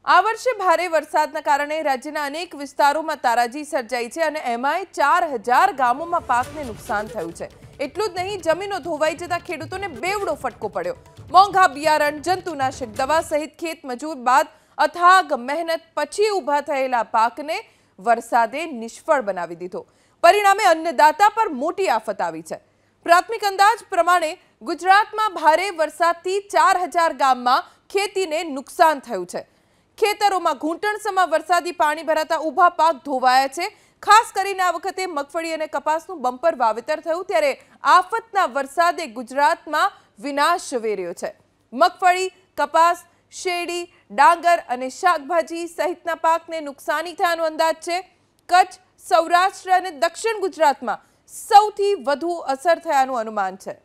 આ વર્ષે ભારે વરસાદના કારણે રાજ્યના અનેક વિસ્તારોમાં તારાજી સર્જાઈ છે અને એમાંય 4000 ગામોમાં પાકને નુકસાન થયું છે। એટલું જ નહીં, જમીનો ધોવાઈ જતા ખેડૂતોને બેવડો ફટકો પડ્યો। મોંઘા બિયારણ, જંતુનાશક દવા સહિત ખેત મજૂર બાદ અથાગ મહેનત પછી ઊભા થયેલા પાકને વરસાદે નિષ્ફળ બનાવી દીધો। પરિણામે અન્નદાતા પર મોટી આફત આવી છે। પ્રાથમિક અંદાજ પ્રમાણે ગુજરાતમાં ભારે વરસાદથી 4000 ગામમાં ખેતીને નુકસાન થયું છે। ખેતરોમાં ઘૂંટણસમાં વરસાદી પાણી ભરાતા ઊભા પાક ધોવાયા છે। ખાસ કરીને આ વખતે મગફળી અને કપાસનું બમ્પર વાવેતર થયું, ત્યારે આફતના વરસાદે ગુજરાતમાં વિનાશ વેર્યો છે। મગફળી, કપાસ, શેરડી, ડાંગર અને શાકભાજી સહિતના પાકને નુકસાની થયાનો અંદાજ છે। કચ્છ, સૌરાષ્ટ્ર અને દક્ષિણ ગુજરાતમાં સૌથી વધુ અસર થયાનું અનુમાન છે।